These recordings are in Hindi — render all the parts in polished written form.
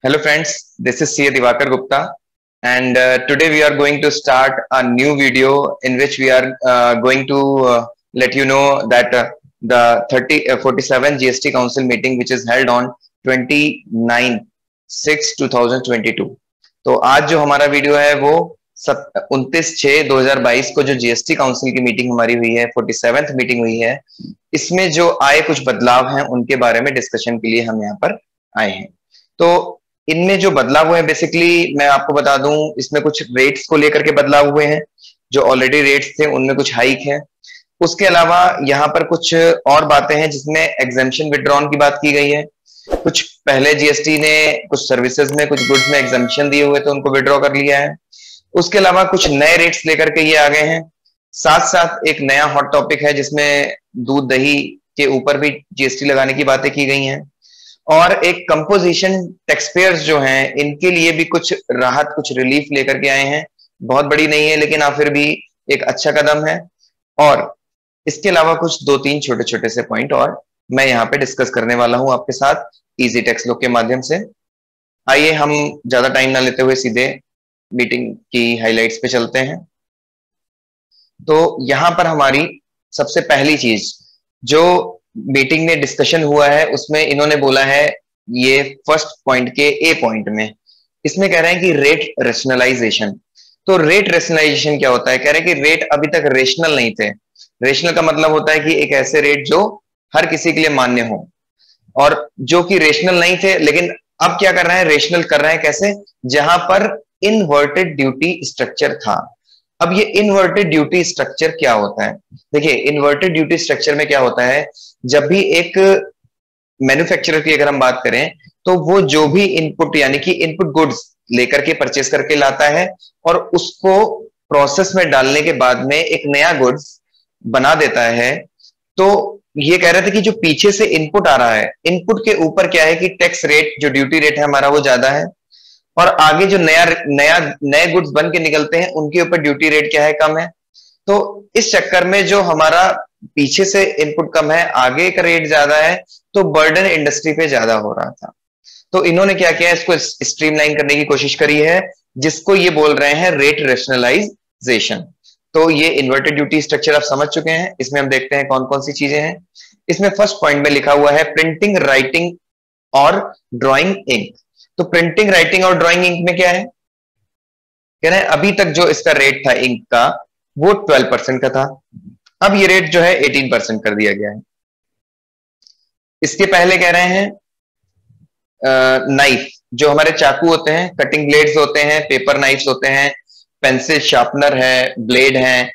Hello friends, this is CA Divakar Gupta and today we are going to start a new video in which we are going to let you know that the 47 GST Council meeting which is held on 29/6/2022। तो आज जो हमारा वीडियो है वो 29/6/2022 को जो जीएसटी काउंसिल की मीटिंग हमारी हुई है, 47th मीटिंग हुई है, इसमें जो आए कुछ बदलाव हैं उनके बारे में डिस्कशन के लिए हम यहाँ पर आए हैं। तो इनमें जो बदलाव हुए हैं बेसिकली मैं आपको बता दूं, इसमें कुछ रेट्स को लेकर के बदलाव हुए हैं। जो ऑलरेडी रेट्स थे उनमें कुछ हाइक है। उसके अलावा यहाँ पर कुछ और बातें हैं जिसमें एग्जेम्पशन विड्रॉन की बात की गई है। कुछ पहले जीएसटी ने कुछ सर्विसेज में, कुछ गुड्स में एग्जेम्पशन दिए हुए थे, उनको विड्रॉ कर लिया है। उसके अलावा कुछ नए रेट्स लेकर के ये आ गए हैं। साथ साथ एक नया हॉट टॉपिक है जिसमें दूध दही के ऊपर भी जीएसटी लगाने की बातें की गई हैं। और एक कंपोजिशन टैक्स पेयर्स जो हैं इनके लिए भी कुछ राहत, कुछ रिलीफ लेकर के आए हैं। बहुत बड़ी नहीं है लेकिन फिर भी एक अच्छा कदम है। और इसके अलावा कुछ 2-3 छोटे छोटे से पॉइंट और मैं यहाँ पे डिस्कस करने वाला हूं आपके साथ इजी टैक्स लॉ के माध्यम से। आइए हम ज्यादा टाइम ना लेते हुए सीधे मीटिंग की हाइलाइट्स पे चलते हैं। तो यहाँ पर हमारी सबसे पहली चीज जो मीटिंग में डिस्कशन हुआ है उसमें इन्होंने बोला है, ये फर्स्ट पॉइंट के ए पॉइंट में इसमें कह रहे हैं कि रेट रेशनलाइजेशन। तो रेट रेशनलाइजेशन क्या होता है? कह रहे हैं कि रेट अभी तक रेशनल नहीं थे। रेशनल का मतलब होता है कि एक ऐसे रेट जो हर किसी के लिए मान्य हो, और जो कि रेशनल नहीं थे लेकिन अब क्या कर रहे हैं, रेशनल कर रहे हैं। कैसे? जहां पर इनवर्टेड ड्यूटी स्ट्रक्चर था। अब ये इनवर्टेड ड्यूटी स्ट्रक्चर क्या होता है? देखिए, इनवर्टेड ड्यूटी स्ट्रक्चर में क्या होता है, जब भी एक मैन्युफैक्चरर की अगर हम बात करें तो वो जो भी इनपुट यानी कि इनपुट गुड्स लेकर के परचेस करके लाता है और उसको प्रोसेस में डालने के बाद में एक नया गुड्स बना देता है। तो ये कह रहे थे कि जो पीछे से इनपुट आ रहा है, इनपुट के ऊपर क्या है कि टैक्स रेट, जो ड्यूटी रेट है हमारा, वो ज्यादा है। और आगे जो नए गुड्स बन के निकलते हैं उनके ऊपर ड्यूटी रेट क्या है, कम है। तो इस चक्कर में जो हमारा पीछे से इनपुट कम है, आगे का रेट ज्यादा है, तो बर्डन इंडस्ट्री पे ज्यादा हो रहा था। तो इन्होंने क्या किया, इसको स्ट्रीमलाइन करने की कोशिश करी है, जिसको ये बोल रहे हैं रेट रेशनलाइजेशन। तो ये इन्वर्टेड ड्यूटी स्ट्रक्चर आप समझ चुके हैं। इसमें हम देखते हैं कौन कौन सी चीजें हैं। इसमें फर्स्ट पॉइंट में लिखा हुआ है प्रिंटिंग, राइटिंग और ड्रॉइंग इंक। तो प्रिंटिंग, राइटिंग और ड्रॉइंग इंक में क्या है? कह रहे हैं अभी तक जो इसका रेट था इंक का वो 12% का था, अब ये रेट जो है 18% कर दिया गया है। इसके पहले कह रहे हैं नाइफ, जो हमारे चाकू होते हैं, कटिंग ब्लेड्स होते हैं, पेपर नाइफ्स होते हैं, पेंसिल शार्पनर है, ब्लेड है,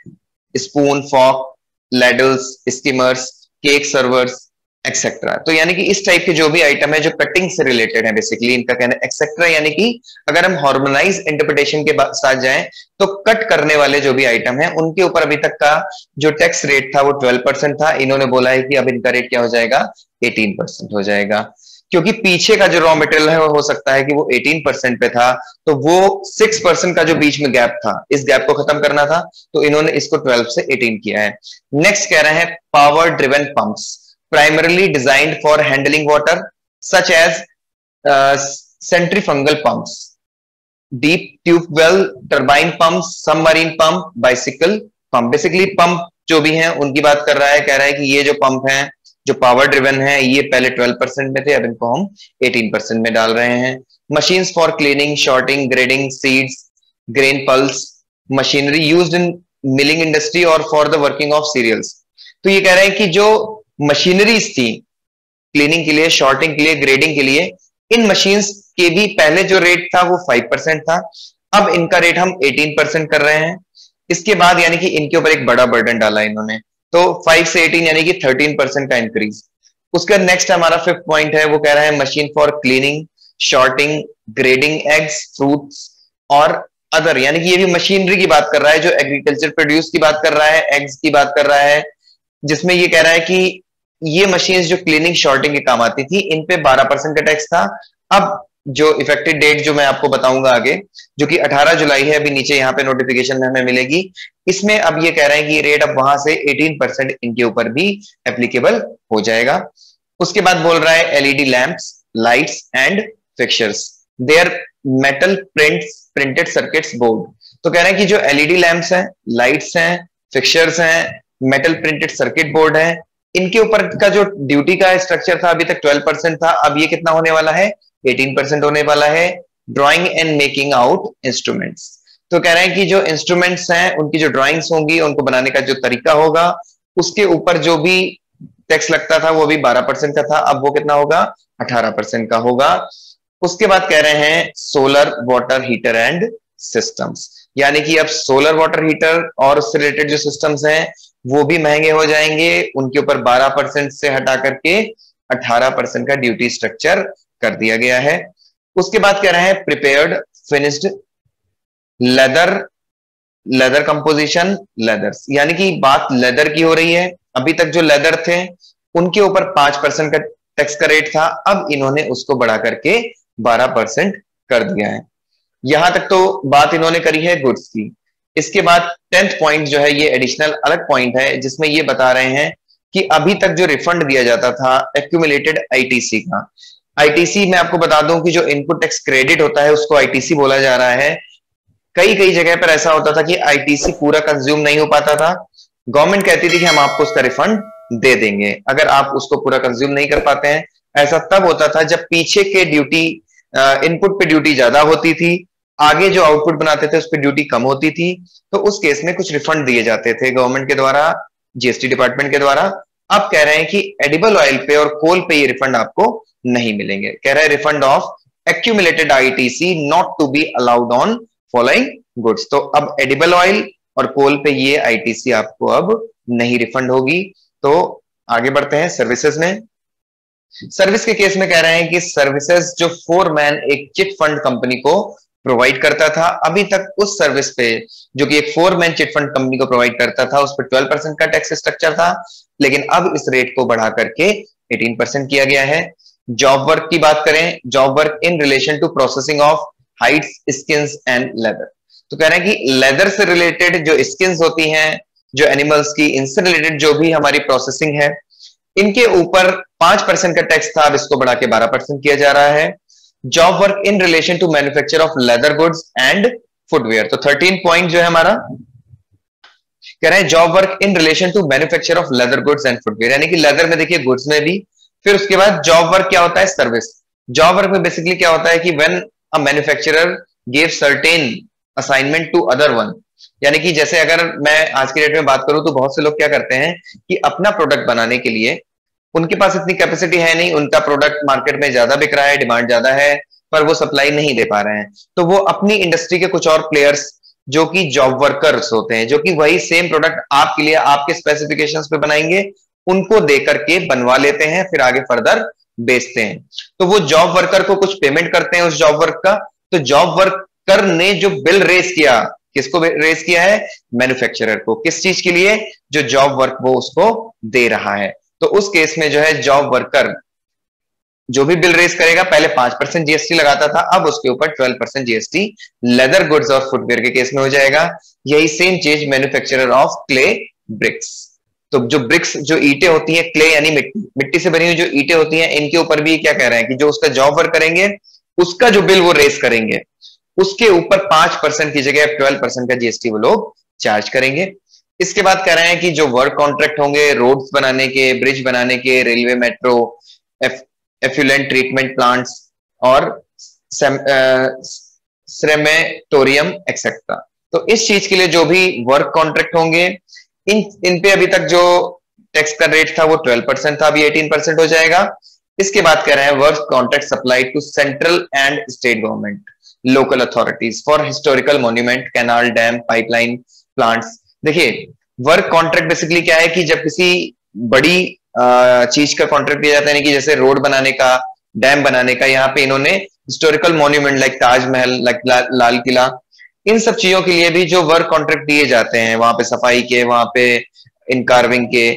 spoon, fork, ladles, skimmers, cake servers etcetera. तो यानी कि इस टाइप के जो भी आइटम है जो कटिंग से रिलेटेड है, बेसिकली इनका कहना है एक्सेट्रा। यानी कि अगर हम हार्मोनाइज इंटरप्रिटेशन के साथ जाएं तो कट करने वाले जो भी आइटम है उनके ऊपर अभी तक का जो टैक्स रेट था वो 12% था। इन्होंने बोला है कि अब इनका रेट क्या हो जाएगा, 18% हो जाएगा। क्योंकि पीछे का जो रॉ मटेरियल है वो हो सकता है कि वो 18% पे था, तो वो 6% का जो बीच में गैप था, इस गैप को खत्म करना था, तो इन्होंने इसको 12 से 18 किया है। नेक्स्ट कह रहे हैं power driven pumps primarily designed for handling water such as centrifugal pumps, deep tube well, turbine pumps, submarine pump, bicycle pump। Basically pump जो भी हैं उनकी बात कर रहा है। कह रहा है कि ये जो पंप हैं जो पावर ड्रिवन है ये पहले 12% में थे, अब इनको हम 18% में डाल रहे हैं। Machines for cleaning, sorting, grading seeds, grain pulse, machinery used in milling industry और for the working of cereals. तो ये कह रहे हैं कि जो मशीनरीज थी क्लीनिंग के लिए, शॉर्टिंग के लिए, ग्रेडिंग के लिए, इन मशीन्स के भी पहले जो रेट था वो 5% था, अब इनका रेट हम 18% कर रहे हैं। इसके बाद यानी कि इनके ऊपर एक बड़ा बर्डन डाला इन्होंने, तो 5 से 18 यानी कि 13% का इंक्रीज। उसका नेक्स्ट हमारा 5th पॉइंट है, वो कह रहा है machine for cleaning, sorting, grading eggs, fruits और अदर। यानी कि ये भी मशीनरी की बात कर रहा है, जो एग्रीकल्चर प्रोड्यूस की बात कर रहा है, एग्स की बात कर रहा है, जिसमें ये कह रहा है कि ये मशीन्स जो क्लीनिंग, शॉर्टिंग के काम आती थी, इन पे 12% का टैक्स था। अब जो इफेक्टिव डेट जो मैं आपको बताऊंगा आगे, जो कि 18 जुलाई है, अभी नीचे यहाँ पे नोटिफिकेशन में हमें मिलेगी, इसमें अब ये कह रहे हैं कि रेट अब वहां से 18% इनके ऊपर भी एप्लीकेबल हो जाएगा। उसके बाद बोल रहा है LED lamps, lights and fixtures. There metal printed circuits board. तो कह रहे हैं कि जो एलईडी लैंप्स हैं, लाइट्स हैं, फिक्चर्स हैं, मेटल प्रिंटेड सर्किट बोर्ड है, इनके ऊपर का जो ड्यूटी का स्ट्रक्चर था अभी तक 12% था, अब ये कितना होने वाला है, 18% होने वाला है। Drawing and making out instruments, तो कह रहे हैं कि जो इंस्ट्रूमेंट्स हैं उनकी जो ड्राइंग्स होंगी, उनको बनाने का जो तरीका होगा, उसके ऊपर जो भी टैक्स लगता था वो भी 12% का था, अब वो कितना होगा, 18% का होगा। उसके बाद कह रहे हैं solar water heater and systems, यानी कि अब सोलर वाटर हीटर और उससे रिलेटेड जो सिस्टम्स हैं वो भी महंगे हो जाएंगे, उनके ऊपर 12% से हटा करके 18% का ड्यूटी स्ट्रक्चर कर दिया गया है। उसके बाद कह रहे हैं prepared finished leather composition leathers, यानी कि बात लेदर की हो रही है। अभी तक जो लेदर थे उनके ऊपर 5% का टैक्स का रेट था, अब इन्होंने उसको बढ़ा करके 12% कर दिया है। यहां तक तो बात इन्होंने करी है गुड्स की। इसके बाद 10th पॉइंट जो है ये एडिशनल अलग पॉइंट है, जिसमें ये बता रहे हैं कि अभी तक जो रिफंड दिया जाता था एक्यूमुलेटेड आईटीसी का, आईटीसी मैं आपको बता दूं कि जो इनपुट टैक्स क्रेडिट होता है उसको आईटीसी बोला जा रहा है। कई कई जगह पर ऐसा होता था कि आईटीसी पूरा कंज्यूम नहीं हो पाता था, गवर्नमेंट कहती थी कि हम आपको उसका रिफंड दे देंगे अगर आप उसको पूरा कंज्यूम नहीं कर पाते हैं। ऐसा तब होता था जब पीछे के ड्यूटी इनपुट पे ड्यूटी ज्यादा होती थी, आगे जो आउटपुट बनाते थे उस पर ड्यूटी कम होती थी, तो उस केस में कुछ रिफंड दिए जाते थे गवर्नमेंट के द्वारा, जीएसटी डिपार्टमेंट के द्वारा। अब कह रहे हैं कि एडिबल ऑयल पे और कोल पे ये रिफंड आपको नहीं मिलेंगे। कह रहे हैं refund of accumulated ITC not to be allowed on following goods. तो अब एडिबल ऑयल और कोल पे ये आईटीसी आपको अब नहीं रिफंड होगी। तो आगे बढ़ते हैं सर्विसेज में। सर्विस के केस में कह रहे हैं कि सर्विसेज जो फोरमैन एक चिट फंड कंपनी को प्रोवाइड करता था, अभी तक उस सर्विस पे जो कि एक फोरमैन चिट फंड कंपनी को प्रोवाइड करता था उस पर 12% का टैक्स स्ट्रक्चर था, लेकिन अब इस रेट को बढ़ा करके 18% किया गया है। जॉब वर्क की बात करें, job work in relation to processing of hides, skins and leather, तो कह रहे हैं कि लेदर से रिलेटेड जो स्किन्स होती हैं जो एनिमल्स की, इनसे रिलेटेड जो भी हमारी प्रोसेसिंग है, इनके ऊपर 5% का टैक्स था, अब इसको बढ़ा के 12% किया जा रहा है। Job work in relation to manufacture of leather goods and footwear, तो 13 पॉइंट जो है हमारा कह रहे हैं job work in relation to manufacture of leather goods and footwear, यानी कि लेदर में देखिए गुड्स में भी। फिर उसके बाद जॉब वर्क क्या होता है, सर्विस। जॉब वर्क में बेसिकली क्या होता है कि when a manufacturer give certain assignment to other one, यानी कि जैसे अगर मैं आज की डेट में बात करूं तो बहुत से लोग क्या करते हैं कि अपना प्रोडक्ट बनाने के लिए उनके पास इतनी कैपेसिटी है नहीं, उनका प्रोडक्ट मार्केट में ज्यादा बिक रहा है, डिमांड ज्यादा है, पर वो सप्लाई नहीं दे पा रहे हैं, तो वो अपनी इंडस्ट्री के कुछ और प्लेयर्स जो कि जॉब वर्कर्स होते हैं, जो कि वही सेम प्रोडक्ट आपके लिए आपके स्पेसिफिकेशंस पे बनाएंगे, उनको दे करके बनवा लेते हैं, फिर आगे फर्दर बेचते हैं। तो वो जॉब वर्कर को कुछ पेमेंट करते हैं उस जॉब वर्क का, तो जॉब वर्कर ने जो बिल रेज किया, किसको रेज किया है, मैन्युफैक्चरर को, किस चीज के लिए, जो जॉब वर्क वो उसको दे रहा है। तो उस केस में जो है जॉब वर्कर जो भी बिल रेज करेगा, पहले 5% जीएसटी लगाता था, अब उसके ऊपर 12% जीएसटी लेदर गुड्स और फुटवेयर के केस में हो जाएगा। यही सेम चीज मैन्युफैक्चरर ऑफ क्ले ब्रिक्स, तो जो ब्रिक्स जो ईंटें होती हैं, क्ले यानी मिट्टी से बनी हुई जो ईंटें होती हैं, इनके ऊपर भी क्या कह रहे हैं कि जो उसका जॉब वर्क करेंगे उसका जो बिल वो रेज करेंगे उसके ऊपर 5% की जगह 12% का जीएसटी वो लोग चार्ज करेंगे। इसके बाद कह रहे हैं कि जो वर्क कॉन्ट्रैक्ट होंगे रोड्स बनाने के, ब्रिज बनाने के, railway, metro, effluent treatment plants और सेमेटोरियम एक्सेट्रा, तो इस चीज के लिए जो भी वर्क कॉन्ट्रैक्ट होंगे इन पे अभी तक जो टैक्स का रेट था वो 12% था, अभी 18% हो जाएगा। इसके बाद कह रहे हैं work contract supplied to central and state government, local authorities for historical monument, canal, dam, pipeline, plants. देखिए वर्क कॉन्ट्रैक्ट बेसिकली क्या है कि जब किसी बड़ी चीज का कॉन्ट्रैक्ट दिया जाता है, यानी कि जैसे रोड बनाने का, डैम बनाने का, यहाँ पे इन्होंने historical monument like Taj Mahal, like Lal Qila, इन सब चीजों के लिए भी जो वर्क कॉन्ट्रैक्ट दिए जाते हैं, वहां पे सफाई के, वहां पे इनकार्विंग के,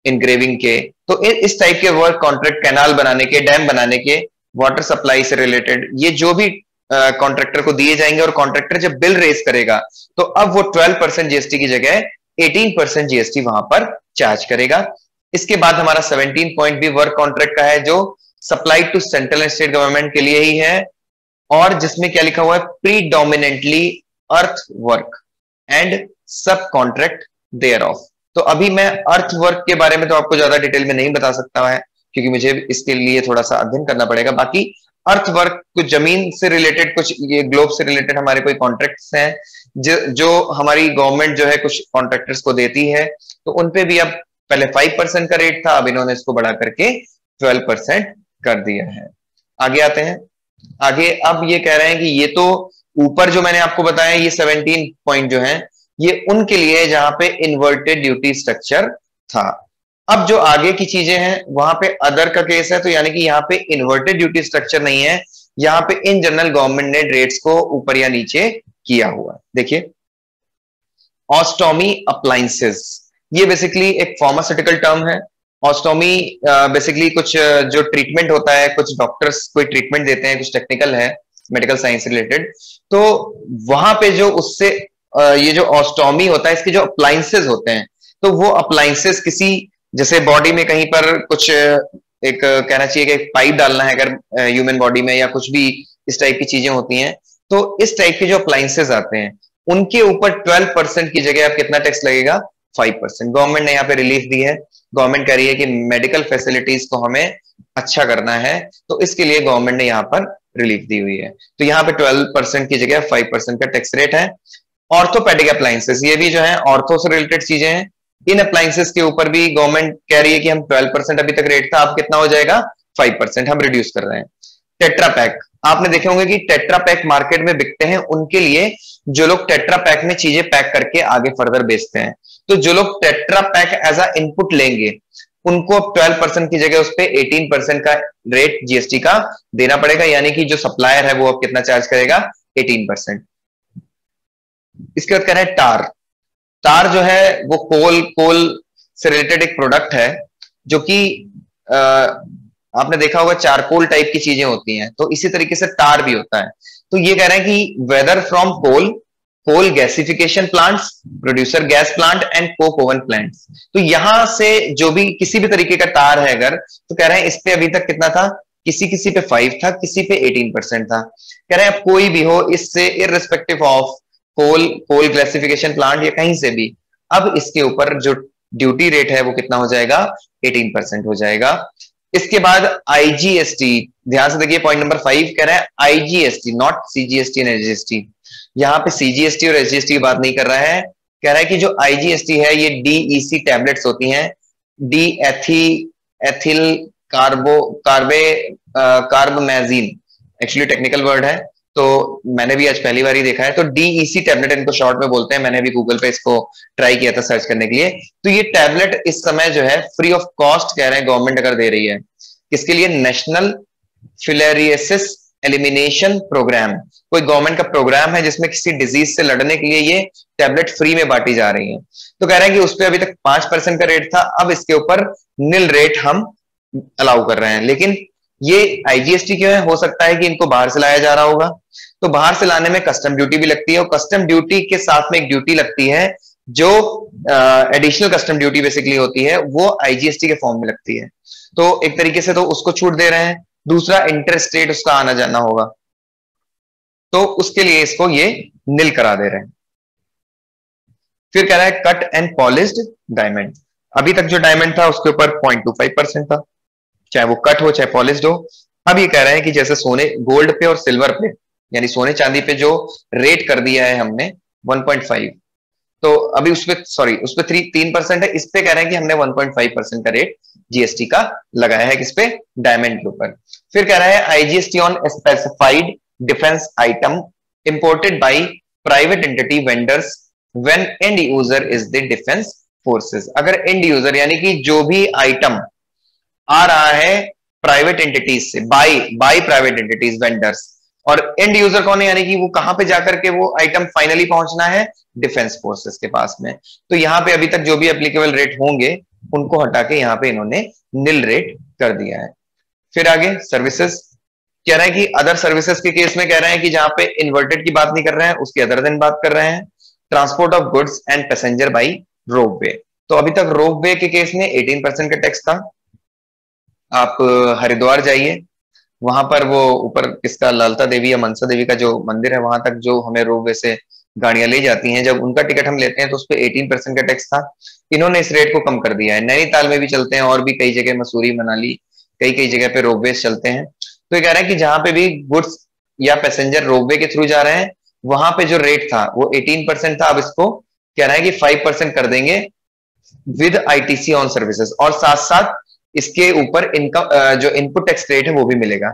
इनग्रेविंग के, तो इस टाइप के वर्क कॉन्ट्रैक्ट, कैनाल बनाने के, डैम बनाने के, वाटर सप्लाई से रिलेटेड, ये जो भी कॉन्ट्रैक्टर को दिए जाएंगे, और कॉन्ट्रैक्टर जब बिल रेज करेगा तो अब वो 12% जीएसटी की जगह 18% जीएसटी वहां पर चार्ज करेगा। इसके बाद हमारा 17 पॉइंट भी वर्क कॉन्ट्रैक्ट का है, जो supply to central and state government के लिए ही है। और जिसमें क्या लिखा हुआ है, प्रीडोमिनेंटली अर्थ वर्क एंड सब कॉन्ट्रैक्ट देयर ऑफ। तो अभी मैं अर्थ वर्क के बारे में तो आपको ज्यादा डिटेल में नहीं बता सकता है, क्योंकि मुझे इसके लिए थोड़ा सा अध्ययन करना पड़ेगा। बाकी अर्थ वर्क कुछ जमीन से रिलेटेड, कुछ ये ग्लोब से रिलेटेड हमारे कोई कॉन्ट्रैक्ट्स हैं जो हमारी गवर्नमेंट जो है कुछ कॉन्ट्रैक्टर्स को देती है, तो उनपे भी अब पहले 5% का रेट था, अब इन्होंने इसको बढ़ा करके 12% कर दिया है। आगे आते हैं। आगे अब ये कह रहे हैं कि ये तो ऊपर जो मैंने आपको बताया ये 17 पॉइंट जो है ये उनके लिए है जहां पे इन्वर्टेड ड्यूटी स्ट्रक्चर था। अब जो आगे की चीजें हैं वहां पे अदर का केस है, तो यानी कि यहाँ पे इन्वर्टेड ड्यूटी स्ट्रक्चर नहीं है, यहाँ पे इन जनरल गवर्नमेंट ने रेट्स को ऊपर या नीचे किया हुआ है। देखिए, ऑस्टोमी अप्लायंसेस, ये बेसिकली एक फार्मास्यूटिकल टर्म है। ऑस्टोमी बेसिकली कुछ जो ट्रीटमेंट होता है, कुछ डॉक्टर्स कोई ट्रीटमेंट देते हैं, कुछ टेक्निकल है, मेडिकल साइंस रिलेटेड, तो वहां पे जो उससे ये जो ऑस्टोमी होता है, इसके जो अप्लायंसेस होते हैं, तो वो अप्लायंसेस किसी जैसे बॉडी में कहीं पर कुछ एक कहना चाहिए कि एक पाइप डालना है अगर ह्यूमन बॉडी में, या कुछ भी इस टाइप की चीजें होती हैं, तो इस टाइप के जो अप्लायंसेस आते हैं उनके ऊपर 12% की जगह आप कितना टैक्स लगेगा, 5%। गवर्नमेंट ने यहाँ पे रिलीफ दी है। गवर्नमेंट कह रही है कि मेडिकल फैसिलिटीज को हमें अच्छा करना है, तो इसके लिए गवर्नमेंट ने यहाँ पर रिलीफ दी हुई है। तो यहाँ पे 12% की जगह 5% का टैक्स रेट है। ऑर्थोपेडिक अप्लायंसेस, ये भी जो है ऑर्थो से रिलेटेड चीजें हैं। इन अप्लायंसेस के ऊपर भी गवर्नमेंट कह रही है कि हम 12% अभी तक रेट था, अब कितना हो जाएगा, 5% हम रिड्यूस कर रहे हैं। टेट्रा पैक, आपने देखे होंगे कि टेट्रा पैक मार्केट में बिकते हैं उनके लिए जो लोग टेट्रा पैक में चीजें पैक करके आगे फर्दर बेचते हैं। तो जो लोग Tetra Pak as a input लेंगे उनको अब 12% की जगह उस पर 18% का रेट जीएसटी का देना पड़ेगा, यानी कि जो सप्लायर है वो अब कितना चार्ज करेगा, 18%। इसके बाद कह रहे हैं टार। टार जो है वो कोल से रिलेटेड एक प्रोडक्ट है, जो कि आपने देखा होगा चारकोल टाइप की चीजें होती हैं, तो इसी तरीके से टार भी होता है। तो ये कह रहे हैं कि whether from coal gasification plants, producer gas plant and coke oven plants, तो यहां से जो भी किसी भी तरीके का टार है अगर, तो कह रहे हैं इस पे अभी तक कितना था, किसी पे 5 था, किसी पे 18% था। कह रहे हैं अब कोई भी हो इससे irrespective of coal gasification plant या कहीं से भी, अब इसके ऊपर जो ड्यूटी रेट है वो कितना हो जाएगा, 18% हो जाएगा। इसके बाद आईजीएसटी, ध्यान से देखिए पॉइंट नंबर 5 कह रहा है IGST, not CGST and SGST. यहाँ पे सीजीएसटी और एसजीएसटी की बात नहीं कर रहा है, कह रहा है कि जो आईजीएसटी है ये डीईसी टैबलेट्स होती हैं, diethylcarbamazine, actually technical word है, तो मैंने भी आज पहली बार ही देखा है। तो डीईसी टैबलेट इनको शॉर्ट में बोलते हैं, मैंने भी गूगल पे इसको ट्राई किया था सर्च करने के लिए। तो ये टैबलेट इस समय जो है फ्री ऑफ कॉस्ट कह रहे हैं गवर्नमेंट अगर दे रही है, किसके लिए, नेशनल फिलेरियोसिस एलिमिनेशन प्रोग्राम, कोई गवर्नमेंट का प्रोग्राम है जिसमें किसी डिजीज से लड़ने के लिए ये टैबलेट फ्री में बांटी जा रही है। तो कह रहे हैं कि उस पर अभी तक 5% का रेट था, अब इसके ऊपर निल रेट हम अलाउ कर रहे हैं। लेकिन ये आईजीएसटी क्यों है, हो सकता है कि इनको बाहर से लाया जा रहा होगा, तो बाहर से लाने में कस्टम ड्यूटी भी लगती है, और कस्टम ड्यूटी के साथ में एक ड्यूटी लगती है जो एडिशनल कस्टम ड्यूटी बेसिकली होती है, वो आईजीएसटी के फॉर्म में लगती है। तो एक तरीके से तो उसको छूट दे रहे हैं, दूसरा इंटरेस्ट रेट उसका आना जाना होगा, तो उसके लिए इसको ये निल करा दे रहे हैं। फिर कह रहा है कट एंड पॉलिश्ड डायमंड, अभी तक जो डायमंड था उसके ऊपर 0.25% था, चाहे वो कट हो चाहे पॉलिश्ड हो। अब ये कह रहे हैं कि जैसे सोने, गोल्ड पे और सिल्वर पे, यानी सोने चांदी पे जो रेट कर दिया है हमने 1.5, तो अभी उस पे 3% है, इस पे कह रहे हैं कि हमने 1.5% का रेट जीएसटी का लगाया है, किस पे, डायमंड के ऊपर। फिर कह रहा है IGST on specified defence item imported by private entity vendors when and user is the defence forces. अगर एंड यूजर यानी कि जो भी आइटम आ रहा है प्राइवेट एंटिटीज से, बाय प्राइवेट एंटिटीज वेंडर्स, और एंड यूजर कौन है, यानी कि वो कहां पे जाकर के वो आइटम फाइनली पहुंचना है, डिफेंस फोर्सेस के पास में। तो यहां पे अभी तक जो भी एप्लीकेबल रेट होंगे उनको हटा के यहां पे इन्होंने निल रेट कर दिया है। फिर आगे सर्विसेज, कह रहे हैं कि अदर सर्विसेज के केस में कह रहे हैं कि जहां पे इन्वर्टेड की बात नहीं कर रहे हैं, उसकी अदर देन बात कर रहे हैं। Transport of goods and passenger by ropeway, तो अभी तक रोपवे के केस में 18% का टैक्स था। आप हरिद्वार जाइए, वहां पर वो ऊपर किसका ललिता देवी या मनसा देवी का जो मंदिर है वहां तक जो हमें रोपवे से गाड़ियां ले जाती हैं, जब उनका टिकट हम लेते हैं तो उस पर 18% का टैक्स था। इन्होंने इस रेट को कम कर दिया है। नैनीताल में भी चलते हैं और भी कई जगह, मसूरी, मनाली, कई कई जगह पे रोपवे चलते हैं। तो ये कह रहे हैं कि जहां पे भी गुड्स या पैसेंजर रोपवे के थ्रू जा रहे हैं वहां पे जो रेट था वो 18% था, अब इसको कह रहे हैं कि 5% कर देंगे विद आईटीसी ऑन सर्विसेज, और साथ साथ इसके ऊपर इनकम जो इनपुट टैक्स रेट है वो भी मिलेगा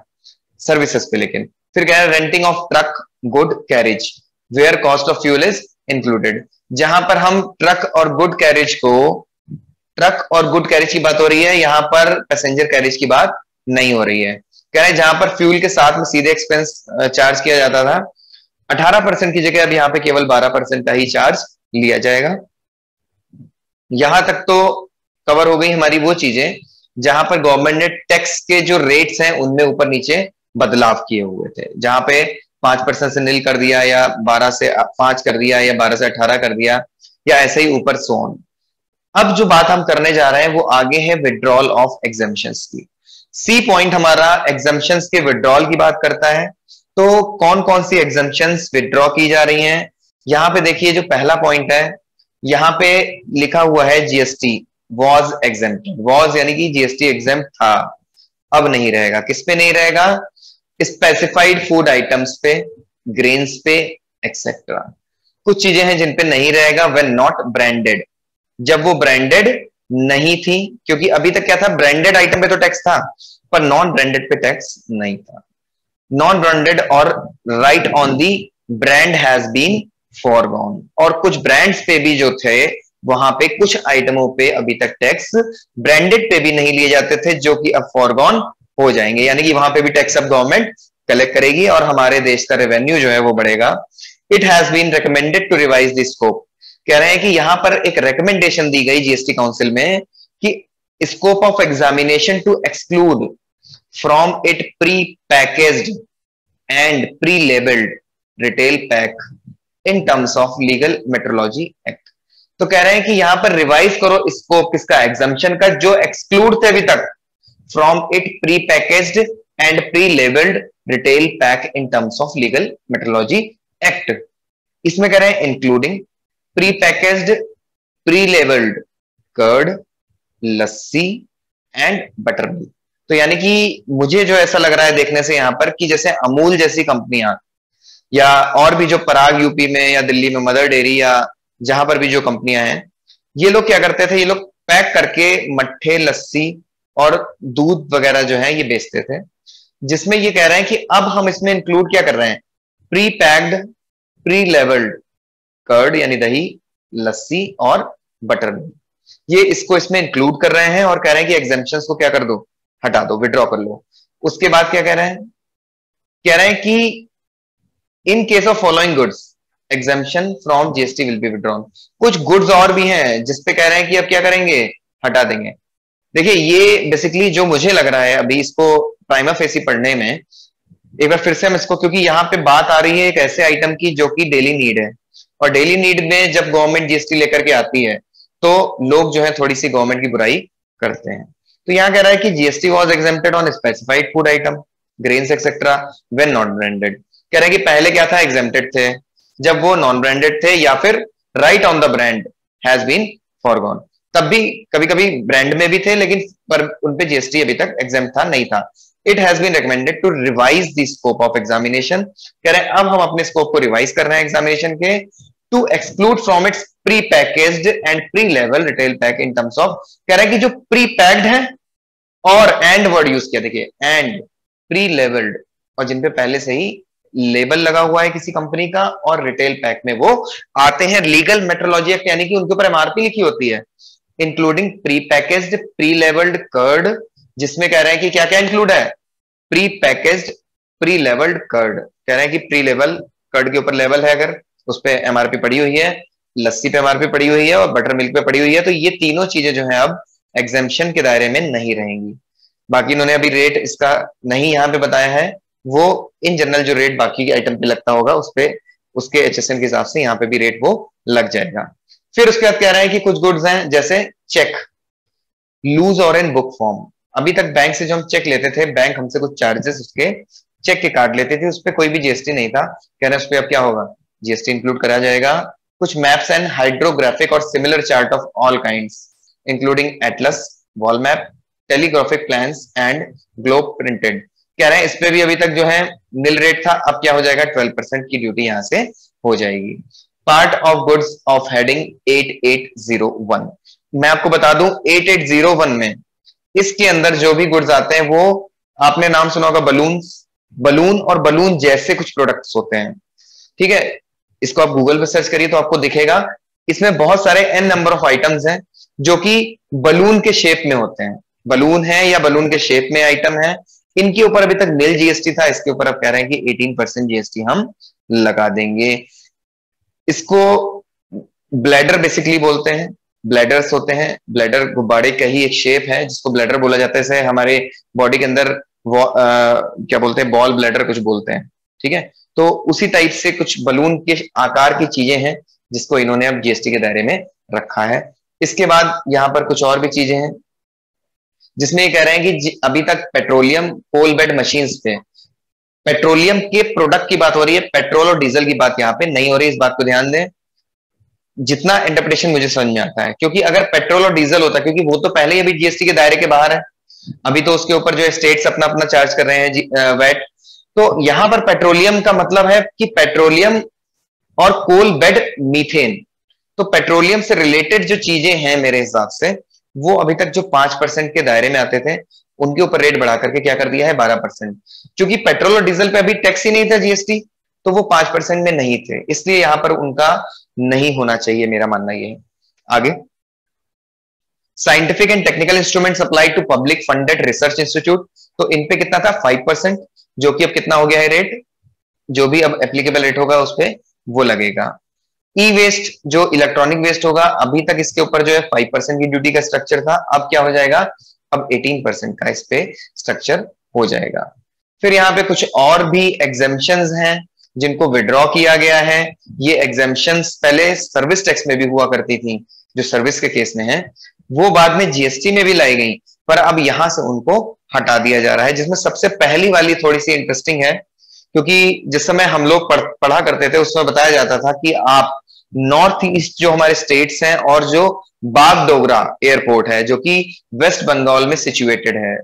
सर्विसेज पे। लेकिन फिर कह रहे हैं renting of truck good carriage where cost of fuel is included, जहां पर हम ट्रक और गुड कैरेज की बात हो रही है, यहां पर पैसेंजर कैरेज की बात नहीं हो रही है। कह रहे हैं जहां पर फ्यूल के साथ में सीधे एक्सपेंस चार्ज किया जाता था 18% की जगह अब यहां पे केवल 12% का ही चार्ज लिया जाएगा। यहां तक तो कवर हो गई हमारी वो चीजें जहां पर गवर्नमेंट ने टैक्स के जो रेट्स हैं उनमें ऊपर नीचे बदलाव किए हुए थे, जहां पे 5% से 0 कर दिया, या 12 से 5 कर दिया, या 12 से 18 कर दिया, या ऐसे ही ऊपर सोन। अब जो बात हम करने जा रहे हैं वो आगे है विड्रॉल ऑफ एग्जेम्पशंस की। सी पॉइंट हमारा एग्जेम्पशंस के विड्रॉल की बात करता है। तो कौन कौन सी एग्जेम्पशंस विड्रॉ की जा रही हैं, यहां पे देखिए जो पहला पॉइंट है यहां पे लिखा हुआ है जीएसटी वॉज एग्जेम्प्टेड। वॉज यानी कि जीएसटी एग्जेम्प्ट था, अब नहीं रहेगा। किस पे नहीं रहेगा? स्पेसिफाइड फूड आइटम्स पे, ग्रेन्स पे, एक्सेट्रा। कुछ चीजें हैं जिन पे नहीं रहेगा व्हेन नॉट ब्रांडेड, जब वो ब्रांडेड नहीं थी, क्योंकि अभी तक क्या था, ब्रांडेड आइटम पे तो टैक्स था पर नॉन ब्रांडेड पे टैक्स नहीं था। नॉन ब्रांडेड और right on the brand has been forgone, और कुछ ब्रांड्स पे भी जो थे वहां पे कुछ आइटमों पे अभी तक टैक्स ब्रांडेड पे भी नहीं लिए जाते थे, जो कि अब फॉरगॉन हो जाएंगे। यानी कि वहां पे भी टैक्स अब गवर्नमेंट कलेक्ट करेगी और हमारे देश का रेवेन्यू जो है वो बढ़ेगा। It has been recommended to revise the scope. कह रहे हैं कि यहां पर एक रिकमेंडेशन दी गई जीएसटी काउंसिल में कि scope of examination to exclude from it pre packaged and pre labelled retail pack in terms of legal metrology act. तो कह रहे हैं कि यहां पर रिवाइज करो स्कोप किसका, एग्जाम्पशन का, जो एक्सक्लूड थे अभी तक from it pre packaged and pre labelled retail pack in terms of legal metrology act. इसमें कह रहे हैं including pre packaged, pre labelled curd, lassi and butter milk. तो यानी कि मुझे जो ऐसा लग रहा है देखने से यहां पर कि जैसे अमूल जैसी कंपनियां या और भी जो पराग यूपी में या दिल्ली में मदर डेयरी या जहां पर भी जो कंपनियां हैं, ये लोग क्या करते थे, ये लोग पैक करके मट्ठे, लस्सी और दूध वगैरह जो है ये बेचते थे, जिसमें ये कह रहे हैं कि अब हम इसमें इंक्लूड क्या कर रहे हैं, pre packed, pre labelled curd यानी दही, लस्सी और बटर मिल्क, ये इसको इसमें इंक्लूड कर रहे हैं और कह रहे हैं कि एग्जेम्पशंस को क्या कर दो, हटा दो, विड्रॉ कर लो। उसके बाद क्या कह रहे हैं, कह रहे हैं कि in case of following goods exemption from GST will be withdrawn. कुछ गुड्स और भी हैं जिसपे कह रहे हैं कि अब क्या करेंगे, हटा देंगे। देखिए ये बेसिकली जो मुझे लग रहा है अभी इसको प्राइमा फेसी पढ़ने में, एक बार फिर से हम इसको, क्योंकि यहाँ पे बात आ रही है एक ऐसे आइटम की जो कि डेली नीड है, और डेली नीड में जब गवर्नमेंट जीएसटी लेकर के आती है तो लोग जो है थोड़ी सी गवर्नमेंट की बुराई करते हैं। तो यहाँ कह रहा है कि GST was exempted on specified food item, grains etcetera when non branded. कह रहे हैं कि पहले क्या था, एग्जेम्प्टेड थे जब वो नॉन ब्रांडेड थे, या फिर right on the brand has been forgone, तब भी कभी कभी ब्रांड में भी थे लेकिन पर उनपे जीएसटी अभी तक एग्जेम्प्ट था, नहीं था। It has been recommended to revise the scope of examination. कह रहे हैं अब हम अपने स्कोप को रिवाइज कर रहे हैं एग्जामिनेशन के, to exclude from its pre packaged and pre लेवल retail pack in terms of. कह रहे हैं कि जो प्री पैक्ड है और एंड वर्ड यूज किया, देखिए एंड, प्री लेवल्ड, और जिनपे पहले से ही लेबल लगा हुआ है किसी कंपनी का, और रिटेल पैक में वो आते हैं लीगल मेट्रोलॉजी एक्ट, यानी कि उनके ऊपर एमआरपी लिखी होती है, including pre packaged, pre labelled curd, जिसमें कह रहे हैं कि क्या क्या इंक्लूड है, pre packaged, pre labelled curd. कह रहे हैं कि प्री लेवल कर्ड के ऊपर लेवल है, अगर उस पर एमआरपी पड़ी हुई है, लस्सी पे एमआरपी पड़ी हुई है और बटर मिल्क पे पड़ी हुई है, तो ये तीनों चीजें जो है अब एग्जेम्पशन के दायरे में नहीं रहेंगी। बाकी इन्होंने अभी रेट इसका नहीं यहाँ पे बताया है, वो इन जनरल जो रेट बाकी के आइटम पे लगता होगा उस पे, उसके एचएसएन के हिसाब से यहाँ पे भी रेट वो लग जाएगा। फिर उसके बाद कह रहे हैं कि कुछ गुड्स हैं जैसे चेक, लूज और इन बुक फॉर्म, अभी तक बैंक से जो हम चेक लेते थे, बैंक हमसे कुछ चार्जेस उसके चेक के काट लेते थे, उस पर कोई भी जीएसटी नहीं था। कह रहे हैं उस पर अब क्या होगा, जीएसटी इंक्लूड करा जाएगा। कुछ मैप्स एंड हाइड्रोग्राफिक और similar chart of all kinds including Atlas, wall map, telegraphic plans and globe printed, कह रहे हैं इस पे भी अभी तक जो है नील रेट था, अब क्या हो जाएगा 12% की ड्यूटी यहां से हो जाएगी। Part of goods of heading 8801, मैं आपको बता दूं 8801 में इसके अंदर जो भी गुड्स आते हैं वो आपने नाम सुना होगा बलून और बलून जैसे कुछ प्रोडक्ट्स होते हैं, ठीक है। इसको आप गूगल पे सर्च करिए तो आपको दिखेगा, इसमें बहुत सारे एन नंबर ऑफ आइटम्स हैं जो कि बलून के शेप में होते हैं, बलून है या बलून के शेप में आइटम है। इनके ऊपर अभी तक नील जीएसटी था, इसके ऊपर अब कह रहे हैं कि 18% जीएसटी हम लगा देंगे। इसको ब्लैडर बेसिकली बोलते हैं, ब्लैडर्स होते हैं, ब्लैडर गुब्बारे का ही एक शेप है जिसको ब्लैडर बोला जाता है। जैसे हमारे बॉडी के अंदर क्या बोलते हैं, बॉल ब्लैडर कुछ बोलते हैं, ठीक है। तो उसी टाइप से कुछ बलून के आकार की चीजें हैं जिसको इन्होंने अब जीएसटी के दायरे में रखा है। इसके बाद यहाँ पर कुछ और भी चीजें हैं जिसमें ये कह रहे हैं कि अभी तक पेट्रोलियम कोल बेड मशीन्स पे पेट्रोलियम के प्रोडक्ट की बात हो रही है, पेट्रोल और डीजल की बात यहाँ पे नहीं हो रही, इस बात को ध्यान दें। जितना इंटरप्रिटेशन मुझे समझ में आता है, क्योंकि अगर पेट्रोल और डीजल होता, क्योंकि वो तो पहले ही अभी जीएसटी के दायरे के बाहर है, अभी तो उसके ऊपर जो है स्टेट्स अपना अपना चार्ज कर रहे हैं वैट। तो यहां पर पेट्रोलियम का मतलब है कि पेट्रोलियम और कोल बेड मीथेन, तो पेट्रोलियम से रिलेटेड जो चीजें हैं मेरे हिसाब से वो अभी तक जो 5% के दायरे में आते थे उनके ऊपर रेट बढ़ा करके क्या कर दिया है 12%। क्योंकि पेट्रोल और डीजल पे अभी टैक्स ही नहीं था जीएसटी, तो वो 5% में नहीं थे, इसलिए यहां पर उनका नहीं होना चाहिए, मेरा मानना यह है। आगे, scientific and technical instruments applied to public funded research institute, तो इन पे कितना था 5%, जो कि अब कितना हो गया है रेट, जो भी अब एप्लीकेबल रेट होगा उस पर वो लगेगा। ई वेस्ट जो इलेक्ट्रॉनिक वेस्ट होगा, अभी तक इसके ऊपर जो है 5% की ड्यूटी का स्ट्रक्चर था, अब क्या हो जाएगा, अब 18% का इस पे स्ट्रक्चर हो जाएगा। फिर यहाँ पे कुछ और भी एग्जेम्पशंस हैं जिनको विड्रॉ किया गया है। ये एग्जेम्पशंस पहले सर्विस टैक्स में भी हुआ करती थी, जो सर्विस के केस में है, वो बाद में जीएसटी में भी लाई गई, पर अब यहां से उनको हटा दिया जा रहा है। जिसमें सबसे पहली वाली थोड़ी सी इंटरेस्टिंग है, क्योंकि जिस समय हम लोग पढ़ा करते थे उसमें बताया जाता था कि आप नॉर्थ ईस्ट जो हमारे स्टेट्स हैं और जो बागडोगरा एयरपोर्ट है जो कि वेस्ट बंगाल में सिचुएटेड है,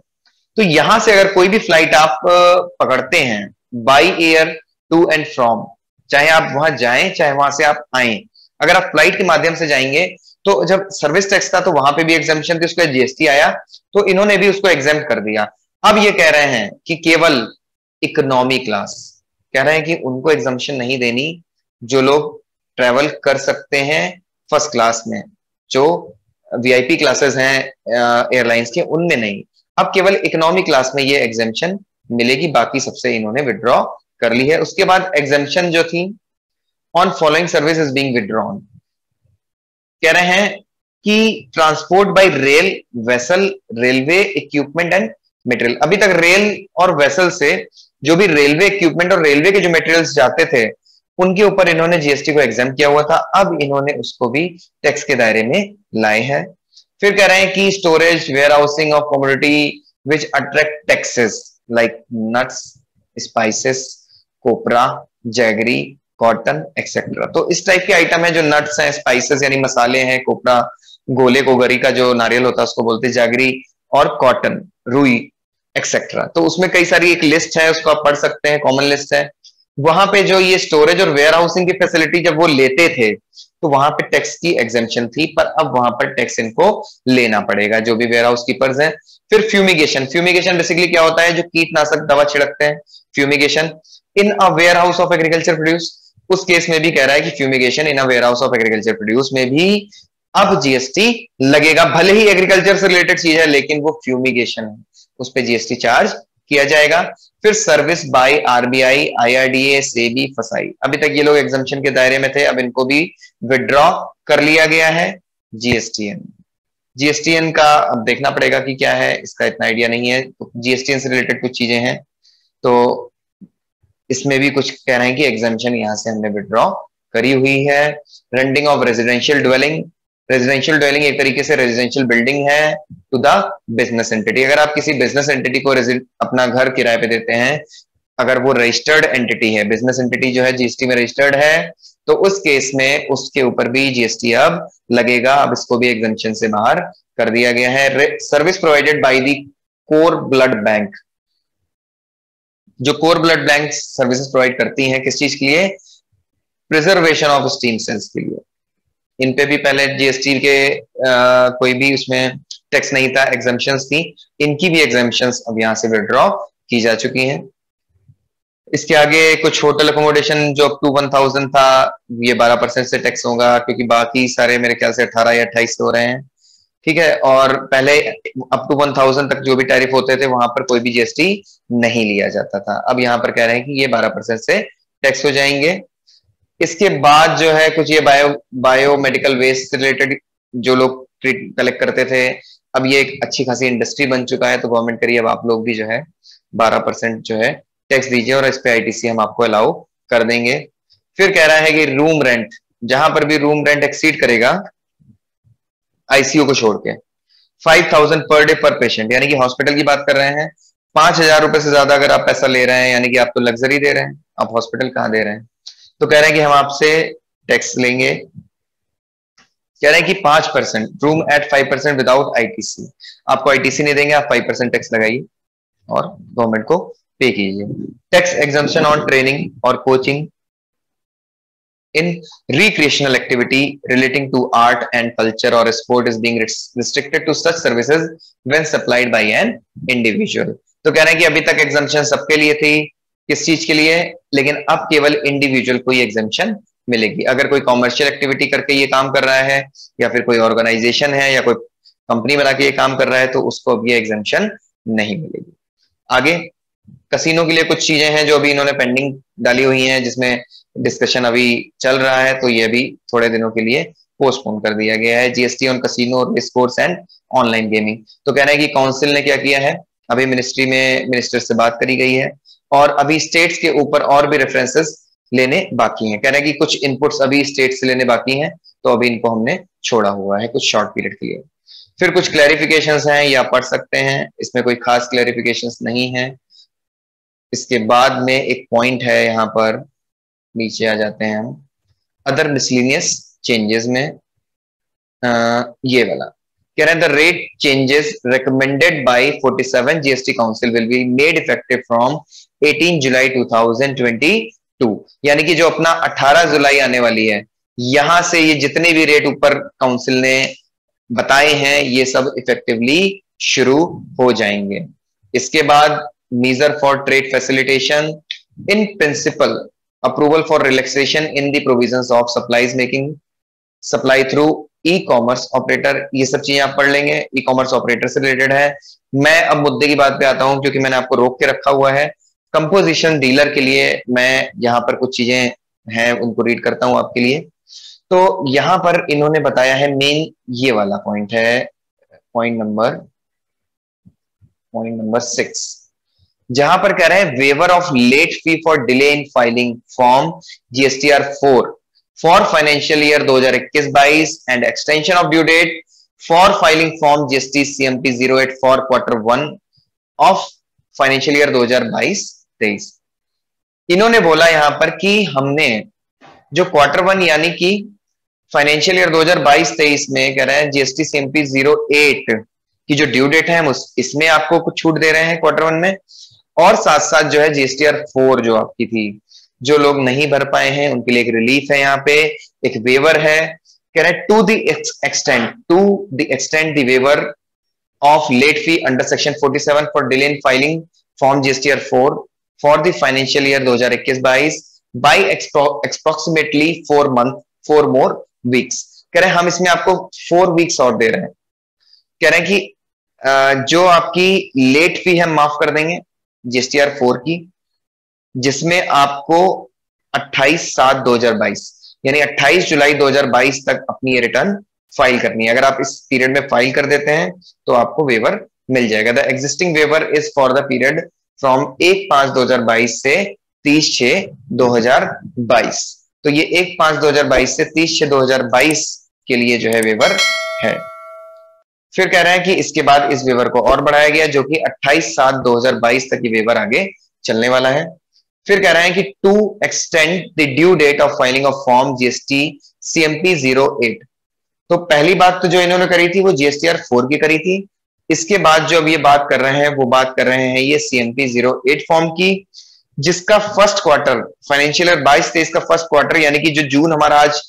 तो यहां से अगर कोई भी फ्लाइट आप पकड़ते हैं by air to and from, चाहे आप वहां जाएं चाहे वहां से आप आए, अगर आप फ्लाइट के माध्यम से जाएंगे तो जब सर्विस टैक्स था तो वहां पे भी एग्जेम्पशन थी, उसके बाद जीएसटी आया तो इन्होंने भी उसको एग्जेम्प्ट कर दिया। अब ये कह रहे हैं कि केवल इकोनॉमी क्लास, कह रहे हैं कि उनको एग्जम्पशन नहीं देनी जो लोग ट्रेवल कर सकते हैं फर्स्ट क्लास में, जो वीआईपी क्लासेस हैं एयरलाइंस के उनमें नहीं, अब केवल इकोनॉमी क्लास में ये एग्जेम्पशन मिलेगी, बाकी सबसे इन्होंने विड्रॉ कर ली है। उसके बाद एग्जेम्पशन जो थी on following service is being withdrawn, कह रहे हैं कि transport bye rail, vessel, railway equipment and material, अभी तक रेल और वेसल से जो भी रेलवे इक्विपमेंट और रेलवे के जो मटेरियल्स जाते थे उनके ऊपर इन्होंने जीएसटी को एग्जाम किया हुआ था, अब इन्होंने उसको भी टैक्स के दायरे में लाए हैं। फिर कह रहे हैं कि storage warehousing of commodity which attract taxes like nuts, spices, copra, jaggery, cotton etcetera, तो इस टाइप के आइटम है जो नट्स हैं, स्पाइसेस यानी मसाले हैं, कोपरा गोले कोगरी का जो नारियल होता है उसको बोलते हैं जैगरी, और कॉटन रुई एक्सेट्रा। तो उसमें कई सारी एक लिस्ट है, उसको आप पढ़ सकते हैं, कॉमन लिस्ट है। वहां पे जो ये स्टोरेज और वेयर हाउसिंग की फैसिलिटी जब वो लेते थे तो वहां पे टैक्स की एग्जेम्पशन थी, पर अब वहां पर टैक्स इनको लेना पड़ेगा जो भी वेयर हाउस कीपर्स हैं। फिर फ्यूमिगेशन, फ्यूमिगेशन बेसिकली क्या होता है, जो कीटनाशक दवा छिड़कते हैं, fumigation in a warehouse of agriculture produce, उस केस में भी कह रहा है कि fumigation in a warehouse of agriculture produce में भी अब जीएसटी लगेगा, भले ही एग्रीकल्चर से रिलेटेड चीज है लेकिन वो फ्यूमिगेशन है, उस पर जीएसटी चार्ज किया जाएगा। फिर service by RBI, IRDA, SEBI, फसाई, अभी तक ये लोग एग्जम्पशन के दायरे में थे, अब इनको भी विड्रॉ कर लिया गया है। जीएसटीएन, जीएसटीएन का अब देखना पड़ेगा कि क्या है, इसका इतना आइडिया नहीं है। तो जीएसटीएन से रिलेटेड कुछ चीजें हैं, तो इसमें भी कुछ कह रहे हैं कि एग्जम्पशन यहां से हमने विड्रॉ करी हुई है। Renting of residential dwelling, residential dwelling एक तरीके से रेजिडेंशियल बिल्डिंग है टू द बिजनेस एंटिटी। अगर आप किसी बिजनेस एंटिटी को अपना घर किराए पे देते हैं, अगर वो रजिस्टर्ड एंटिटी है, बिजनेस एंटिटी जो है जीएसटी में रजिस्टर्ड है, तो उस केस में उसके ऊपर भी जीएसटी अब लगेगा। अब इसको भी एग्जम्पशन से बाहर कर दिया गया है। Service provided by the core blood bank, जो core blood bank services provide करती हैं किस चीज के लिए? प्रिजर्वेशन ऑफ स्टीम सेल्स के लिए। इन पे भी पहले जीएसटी के कोई भी उसमें टैक्स नहीं था, एग्जम्पशंस थी, इनकी भी एग्जम्पशंस अब यहां से विड्रॉ की जा चुकी हैं। इसके आगे कुछ होटल अकोमोडेशन जो अप टू 1000 था, ये 12% से टैक्स होगा, क्योंकि बाकी सारे मेरे ख्याल से 18 या 28 हो रहे हैं, ठीक है। और पहले अप टू 1000 तक जो भी टैरिफ होते थे वहां पर कोई भी जीएसटी नहीं लिया जाता था। अब यहाँ पर कह रहे हैं कि ये 12% से टैक्स हो जाएंगे। इसके बाद जो है कुछ ये बायोमेडिकल वेस्ट से रिलेटेड जो लोग कलेक्ट करते थे, अब ये एक अच्छी खासी इंडस्ट्री बन चुका है, तो गवर्नमेंट करिए अब आप लोग भी जो है 12% जो है टैक्स दीजिए, और इस पे आईटीसी हम आपको अलाउ कर देंगे। फिर कह रहा है कि रूम रेंट, जहां पर भी रूम रेंट एक्सीड करेगा आईसीयू को छोड़ के 5000 पर डे पर पेशेंट, यानी कि हॉस्पिटल की बात कर रहे हैं, 5000 रुपए से ज्यादा अगर आप पैसा ले रहे हैं, यानी कि आप तो लग्जरी दे रहे हैं, आप हॉस्पिटल कहां दे रहे हैं, तो कह रहे हैं कि हम आपसे टैक्स लेंगे। कह रहे हैं कि 5%, रूम एट 5% विदाउट आईटीसी, आपको आईटीसी नहीं देंगे, आप 5% टैक्स लगाइए और गवर्नमेंट को पे कीजिए। टैक्स एग्जम्पशन ऑन ट्रेनिंग और coaching in recreational activity relating to art and culture or sport is being restricted to such services when supplied by an individual। तो कह रहे हैं कि अभी तक एग्जम्पशन सबके लिए थी, किस चीज के लिए, लेकिन अब केवल इंडिविजुअल को ही एग्जम्पशन मिलेगी। अगर कोई कॉमर्शियल एक्टिविटी करके ये काम कर रहा है, या फिर कोई ऑर्गेनाइजेशन है या कोई कंपनी बना के ये काम कर रहा है, तो उसको अब ये एग्जम्पशन नहीं मिलेगी। आगे कसिनो के लिए कुछ चीजें हैं जो अभी इन्होंने पेंडिंग डाली हुई हैं, जिसमें डिस्कशन अभी चल रहा है, तो ये भी थोड़े दिनों के लिए पोस्टपोन कर दिया गया है। GST on casino, sports and online gaming. तो कह रहे हैं कि काउंसिल ने क्या किया है, अभी मिनिस्ट्री में मिनिस्टर से बात करी गई है, और अभी स्टेट्स के ऊपर और भी रेफरेंसेस लेने बाकी हैं। कह रहे हैं कि कुछ इनपुट्स अभी स्टेट से लेने बाकी हैं, तो अभी इनको हमने छोड़ा हुआ है कुछ शॉर्ट पीरियड के लिए। फिर कुछ क्लैरिफिकेशंस हैं, या पढ़ सकते हैं, इसमें कोई खास क्लैरिफिकेशंस नहीं है। इसके बाद में एक पॉइंट है, यहाँ पर नीचे आ जाते हैं हम, अदर मिसलिनियस चेंजेस में ये वाला कह रहे हैं, the rate changes recommended by 47 GST council will be made effective from 18 जुलाई 2022। यानी कि जो अपना 18 जुलाई आने वाली है, यहां से ये जितने भी रेट ऊपर काउंसिल ने बताए हैं, ये सब इफेक्टिवली शुरू हो जाएंगे। इसके बाद measure for trade facilitation in principle, approval for relaxation in the provisions of supplies making supply through e-commerce operator, ये सब चीजें आप पढ़ लेंगे, ई-कॉमर्स ऑपरेटर से रिलेटेड है। मैं अब मुद्दे की बात पे आता हूं, क्योंकि मैंने आपको रोक के रखा हुआ है। कंपोजिशन डीलर के लिए मैं यहाँ पर कुछ चीजें हैं उनको रीड करता हूं आपके लिए। तो यहाँ पर इन्होंने बताया है, मेन ये वाला पॉइंट है, पॉइंट नंबर 6, जहां पर कह रहे हैं waiver of late fee for delay in filing form GSTR 4 for financial year 2021-22 and extension of due date for filing form GST CMP 08 for Q1 of financial year 2022-23। इन्होंने बोला यहां पर कि हमने जो Q1 यानी कि फाइनेंशियल ईयर 2022-23 में कह रहे हैं जीएसटी सीएमपी 08 की जो ड्यू डेट है, हम इसमें आपको कुछ छूट दे रहे हैं Q1 में, और साथ साथ जो है जीएसटीआर 4 जो आपकी थी, जो लोग नहीं भर पाए हैं उनके लिए एक रिलीफ है, यहाँ पे एक वेवर है। कह रहे हैं to the extend the waiver of late fee under section 47 for delay in filing form GSTR 4 for the financial year 2021-22 by approximately 4 more weeks. कह रहे हैं हम इसमें आपको 4 वीक्स और दे रहे हैं। कह रहे हैं कि जो आपकी लेट फी है माफ कर देंगे जीएसटीआर 4 की, जिसमें आपको 28/7/2022 यानी 28 जुलाई 2022 तक अपनी ये रिटर्न फाइल करनी है। अगर आप इस पीरियड में फाइल कर देते हैं तो आपको वेवर मिल जाएगा। The existing waiver is for the period from 1/5/2022 से 30/6/2022। तो ये 1/5/2022 से 30/6/2022 के लिए जो है वेवर है। फिर कह रहे हैं कि इसके बाद इस वेवर को और बढ़ाया गया जो कि 28/7/2022 तक ये वेवर आगे चलने वाला है। फिर कह रहे हैं कि to extend the due date of filing of form GST CMP 08। तो पहली बात तो जो इन्होंने करी थी वो GSTR 4 की करी थी। इसके बाद जो अब ये बात कर रहे हैं वो बात कर रहे हैं ये CMP 08 फॉर्म की, जिसका फर्स्ट क्वार्टर फाइनेंशियल ईयर 22-23 का फर्स्ट क्वार्टर यानी कि जो जून हमारा आज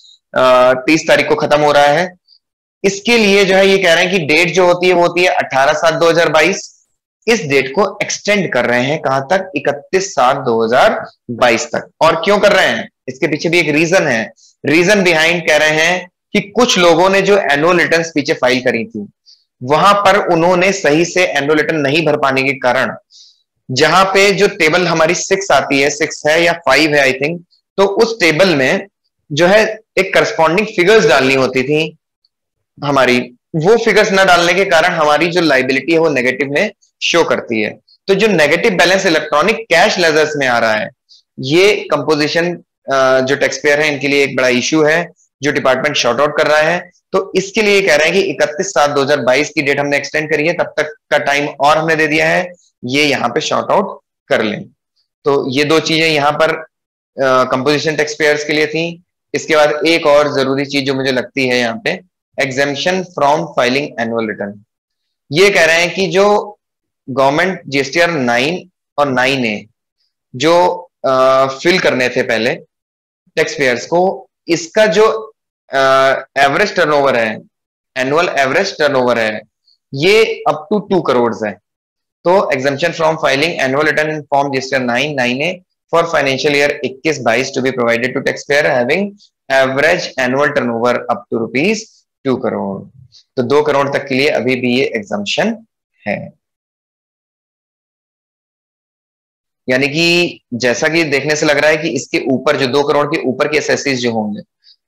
30 तारीख को खत्म हो रहा है, इसके लिए जो है ये कह रहे हैं कि डेट जो होती है वो होती है 18/7/2022। इस डेट को एक्सटेंड कर रहे हैं कहां तक? 31/7/2022 तक। और क्यों कर रहे हैं? इसके पीछे भी एक रीजन है। रीजन बिहाइंड कह रहे हैं कि कुछ लोगों ने जो एनुअल रिटर्न्स पीछे फाइल करी थी वहां पर उन्होंने सही से एनुअल रिटर्न नहीं भर पाने के कारण जहां पे जो टेबल हमारी 6 आती है, 6 है या 5 है आई थिंक, तो उस टेबल में जो है एक करस्पॉन्डिंग फिगर्स डालनी होती थी हमारी, वो फिगर्स ना डालने के कारण हमारी जो लाइबिलिटी है वो नेगेटिव में शो करती है। तो जो negative balance electronic cash ledgers में आ रहा है, ये कंपोजिशन जो टैक्स पेयर है इनके लिए एक बड़ा इश्यू है जो डिपार्टमेंट शॉर्ट आउट कर रहा है। तो इसके लिए कह रहे हैं कि 31/7/2022 की डेट हमने एक्सटेंड करी है, तब तक का टाइम और हमने दे दिया है, ये यहाँ पे शॉर्ट आउट कर लें। तो ये दो चीजें यहाँ पर कंपोजिशन टैक्स पेयर्स के लिए थी। इसके बाद एक और जरूरी चीज जो मुझे लगती है यहाँ पे, exemption from filing annual return. ये कह रहे हैं कि जो गवर्नमेंट GSTR 9 और 9A जो फिल करने थे पहले टैक्स पेयर्स को, इसका जो एवरेज टर्नओवर है, एनुअल एवरेज टर्नओवर है, ये अप टू 2 करोड़ है। तो exemption from filing annual return in form GSTR 9 9A for financial year 21-22 to be provided to tax payer having average annual turnover up to ₹2 crore. तो 2 करोड़ तक के लिए अभी भी ये एग्जम्पशन है। यानी कि जैसा कि देखने से लग रहा है कि इसके ऊपर जो 2 करोड़ के ऊपर के एसएससीज जो होंगे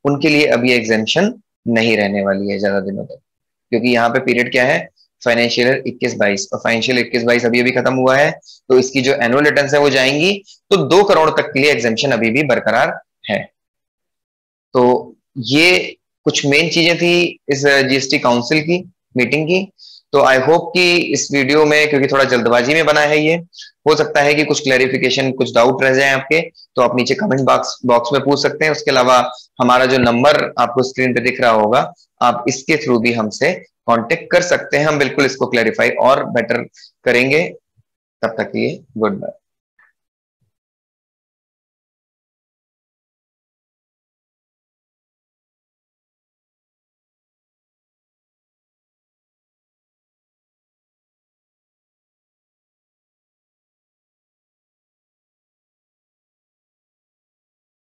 उनके लिए अभी एग्जेम्पशन नहीं रहने वाली है ज्यादा दिनों तक, क्योंकि यहाँ पे पीरियड क्या है? फाइनेंशियल ईयर 21-22, और फाइनेंशियल 21-22 अभी अभी खत्म हुआ है, तो इसकी जो एनुअल रिटर्न्स है वो जाएंगी, तो 2 करोड़ तक के लिए एग्जेम्पशन अभी भी बरकरार है। तो ये कुछ मेन चीजें थी इस जीएसटी काउंसिल की मीटिंग की। तो आई होप कि इस वीडियो में, क्योंकि थोड़ा जल्दबाजी में बना है ये, हो सकता है कि कुछ क्लैरिफिकेशन, कुछ डाउट रह जाए आपके, तो आप नीचे कमेंट बॉक्स में पूछ सकते हैं। उसके अलावा हमारा जो नंबर आपको स्क्रीन पे दिख रहा होगा, आप इसके थ्रू भी हमसे कांटेक्ट कर सकते हैं। हम बिल्कुल इसको क्लैरिफाई और बेटर करेंगे। तब तक के लिए गुड बाय।